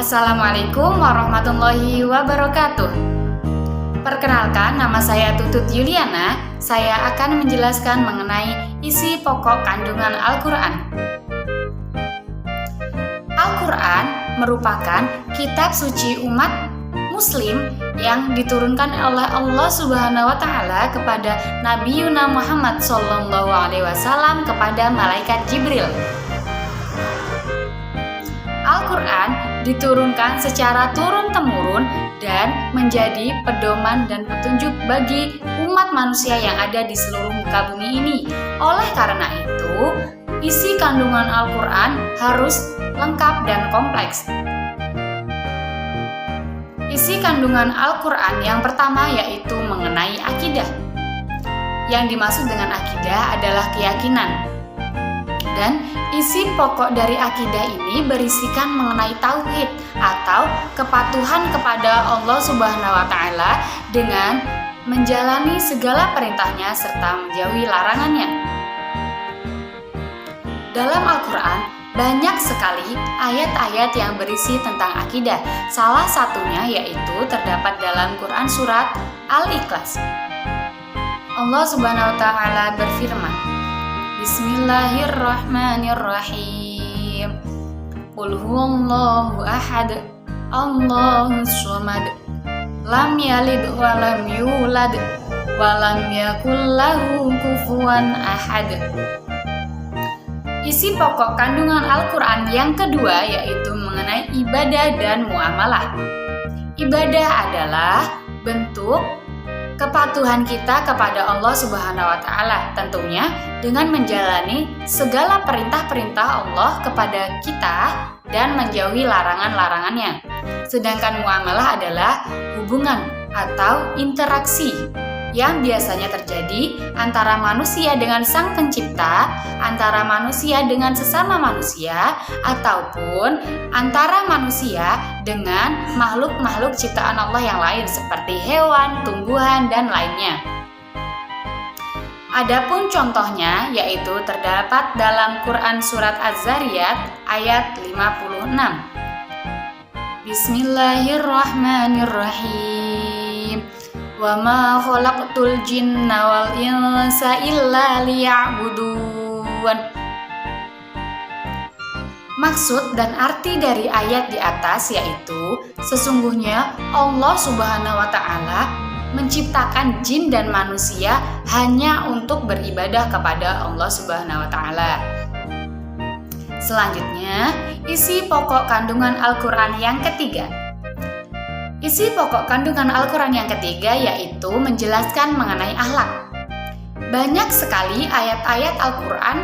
Assalamualaikum warahmatullahi wabarakatuh. Perkenalkan, nama saya Tutut Yuliana. Saya akan menjelaskan mengenai isi pokok kandungan Al-Quran. Al-Quran merupakan kitab suci umat Muslim yang diturunkan oleh Allah Subhanahu wa Ta'ala kepada Nabi Muhammad SAW kepada malaikat Jibril. Al-Quran diturunkan secara turun-temurun dan menjadi pedoman dan petunjuk bagi umat manusia yang ada di seluruh muka bumi ini. Oleh karena itu, isi kandungan Al-Quran harus lengkap dan kompleks. Isi kandungan Al-Quran yang pertama yaitu mengenai akidah. Yang dimaksud dengan akidah adalah keyakinan. Dan isi pokok dari akidah ini berisikan mengenai tauhid atau kepatuhan kepada Allah Subhanahu wa Ta'ala dengan menjalani segala perintahnya serta menjauhi larangannya. Dalam Al-Quran banyak sekali ayat-ayat yang berisi tentang akidah. Salah satunya yaitu terdapat dalam Quran surat Al-Ikhlas. Allah Subhanahu wa Ta'ala berfirman, Bismillahirrahmanirrahim. Qul huwallahu ahad, Allahus samad, lam yalid wa lam yulad wa lam yakul lahu kufuwan ahad. Isi pokok kandungan Al-Quran yang kedua yaitu mengenai ibadah dan muamalah. Ibadah adalah bentuk kepatuhan kita kepada Allah Subhanahu wa Ta'ala, tentunya dengan menjalani segala perintah-perintah Allah kepada kita dan menjauhi larangan-larangannya. Sedangkan muamalah adalah hubungan atau interaksi yang biasanya terjadi antara manusia dengan Sang Pencipta, antara manusia dengan sesama manusia, ataupun antara manusia dengan makhluk-makhluk ciptaan Allah yang lain seperti hewan, tumbuhan, dan lainnya. Adapun contohnya yaitu terdapat dalam Quran surat Az-Zariyat ayat 56. Bismillahirrahmanirrahim. Wa ma khalaqtul jinna wal insa illa liya'budun. Maksud dan arti dari ayat di atas yaitu sesungguhnya Allah Subhanahu wa Ta'ala menciptakan jin dan manusia hanya untuk beribadah kepada Allah Subhanahu wa Ta'ala. Selanjutnya, isi pokok kandungan Al-Quran yang ketiga. Isi pokok kandungan Al-Quran yang ketiga yaitu menjelaskan mengenai akhlak. Banyak sekali ayat-ayat Al-Quran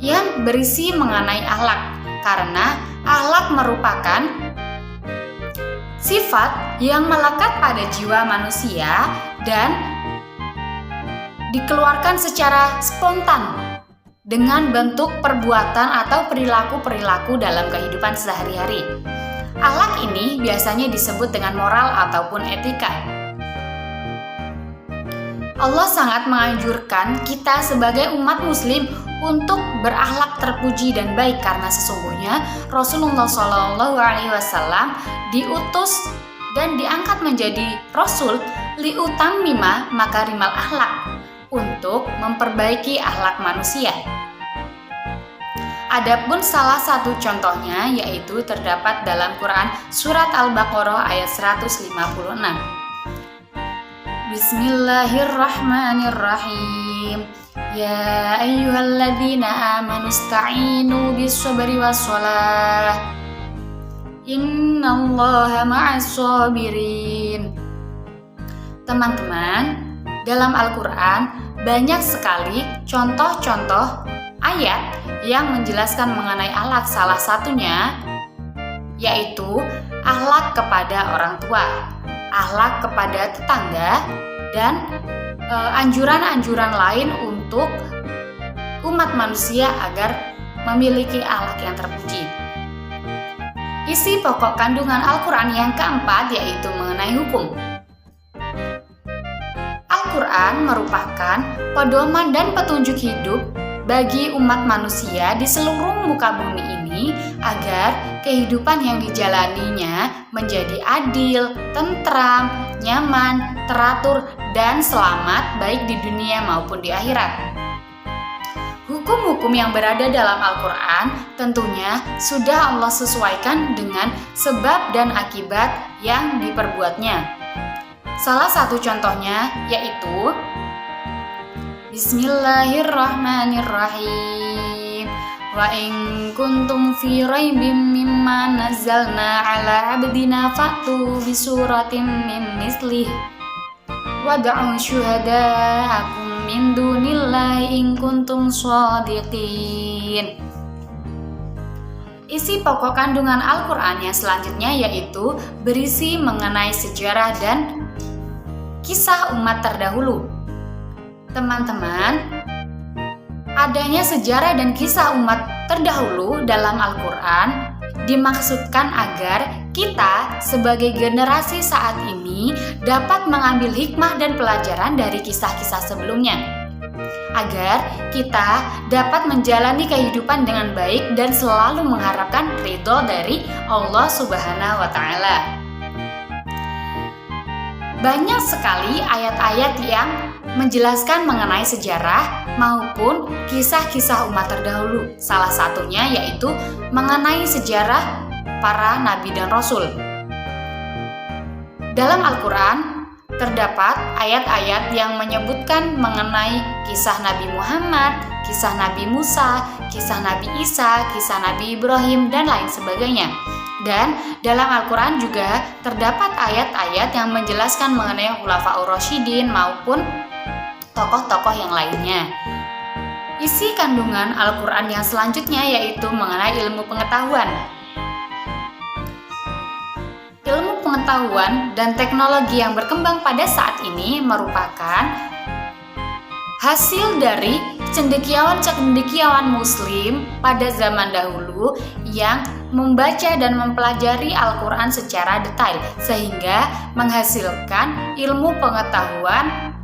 yang berisi mengenai akhlak, karena akhlak merupakan sifat yang melekat pada jiwa manusia dan dikeluarkan secara spontan dengan bentuk perbuatan atau perilaku-perilaku dalam kehidupan sehari-hari. Akhlak ini biasanya disebut dengan moral ataupun etika. Allah sangat menganjurkan kita sebagai umat muslim untuk berakhlak terpuji dan baik karena sesungguhnya Rasulullah SAW diutus dan diangkat menjadi Rasul liutammima makarimal akhlak untuk memperbaiki akhlak manusia. Adapun salah satu contohnya yaitu terdapat dalam Quran surat Al-Baqarah ayat 156. Bismillahirrahmanirrahim. Ya ayyuhalladzina amanu ista'inu bis-sabri was-shalah. Innallaha ma'as-sabirin. Teman-teman, dalam Al-Quran banyak sekali contoh-contoh ayat yang menjelaskan mengenai akhlak. Salah satunya yaitu akhlak kepada orang tua, akhlak kepada tetangga, dan anjuran-anjuran lain untuk umat manusia agar memiliki akhlak yang terpuji. Isi pokok kandungan Al-Quran yang keempat yaitu mengenai hukum. Al-Quran merupakan pedoman dan petunjuk hidup bagi umat manusia di seluruh muka bumi ini ini agar kehidupan yang dijalaninya menjadi adil, tentram, nyaman, teratur, dan selamat baik di dunia maupun di akhirat. Hukum-hukum yang berada dalam Al-Quran tentunya sudah Allah sesuaikan dengan sebab dan akibat yang diperbuatnya. Salah satu contohnya yaitu Bismillahirrahmanirrahim. Wa in kuntum fi raibim mimma nazzalna ala abdina fa'tu bi suratin min mislih wad'u syuhada'akum min dunillahi in kuntum shadiqin. Isi pokok kandungan Al-Quran yang selanjutnya yaitu berisi mengenai sejarah dan kisah umat terdahulu. Teman-teman, adanya sejarah dan kisah umat terdahulu dalam Al-Quran dimaksudkan agar kita sebagai generasi saat ini dapat mengambil hikmah dan pelajaran dari kisah-kisah sebelumnya, agar kita dapat menjalani kehidupan dengan baik dan selalu mengharapkan ridho dari Allah Subhanahu wa Ta'ala. Banyak sekali ayat-ayat yang menjelaskan mengenai sejarah maupun kisah-kisah umat terdahulu. Salah satunya yaitu mengenai sejarah para nabi dan rasul. Dalam Al-Quran terdapat ayat-ayat yang menyebutkan mengenai kisah Nabi Muhammad, kisah Nabi Musa, kisah Nabi Isa, kisah Nabi Ibrahim, dan lain sebagainya. Dan dalam Al-Quran juga terdapat ayat-ayat yang menjelaskan mengenai Khulafaur Rasyidin maupun tokoh-tokoh yang lainnya. Isi kandungan Al-Quran yang selanjutnya yaitu mengenai ilmu pengetahuan. Ilmu pengetahuan dan teknologi yang berkembang pada saat ini merupakan hasil dari cendekiawan-cendekiawan muslim pada zaman dahulu yang membaca dan mempelajari Al-Quran secara detail sehingga menghasilkan ilmu pengetahuan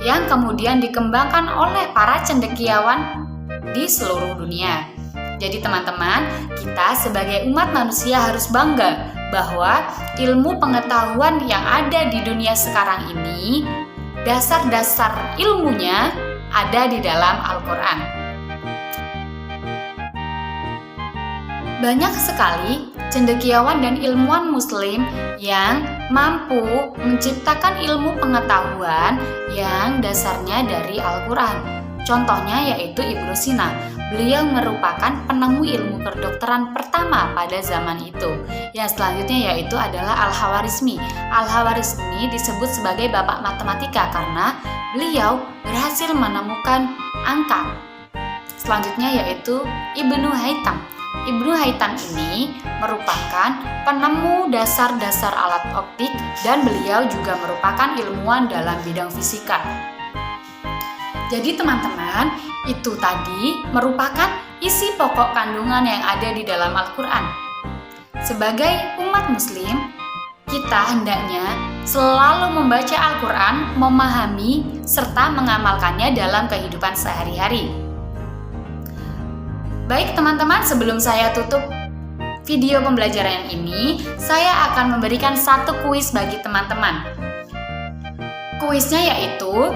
yang kemudian dikembangkan oleh para cendekiawan di seluruh dunia. Jadi teman-teman, kita sebagai umat manusia harus bangga bahwa ilmu pengetahuan yang ada di dunia sekarang ini, dasar-dasar ilmunya ada di dalam Al-Quran. Banyak sekali cendekiawan dan ilmuwan muslim yang mampu menciptakan ilmu pengetahuan yang dasarnya dari Al-Quran. Contohnya yaitu Ibnu Sina. Beliau merupakan penemu ilmu kedokteran pertama pada zaman itu. Yang selanjutnya yaitu adalah Al-Khawarizmi. Al-Khawarizmi disebut sebagai bapak matematika karena beliau berhasil menemukan angka. Selanjutnya yaitu Ibnu Haytham. Ibnu Haytham ini merupakan penemu dasar-dasar alat optik dan beliau juga merupakan ilmuwan dalam bidang fisika. Jadi teman-teman, itu tadi merupakan isi pokok kandungan yang ada di dalam Al-Quran. Sebagai umat muslim, kita hendaknya selalu membaca Al-Quran, memahami, serta mengamalkannya dalam kehidupan sehari-hari. Baik teman-teman, sebelum saya tutup video pembelajaran ini, saya akan memberikan satu kuis bagi teman-teman. Kuisnya yaitu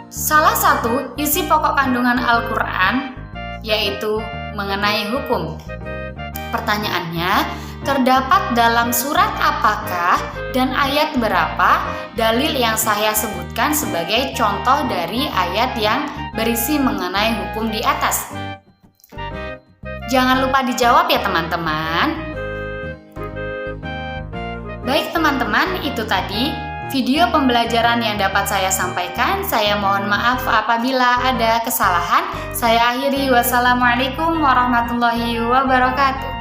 salah satu isi pokok kandungan Al-Quran yaitu mengenai hukum. Pertanyaannya, terdapat dalam surat apakah dan ayat berapa dalil yang saya sebutkan sebagai contoh dari ayat yang berisi mengenai hukum di atas? Jangan lupa dijawab ya teman-teman. Baik teman-teman, itu tadi video pembelajaran yang dapat saya sampaikan. Saya mohon maaf apabila ada kesalahan. Saya akhiri. Wassalamualaikum warahmatullahi wabarakatuh.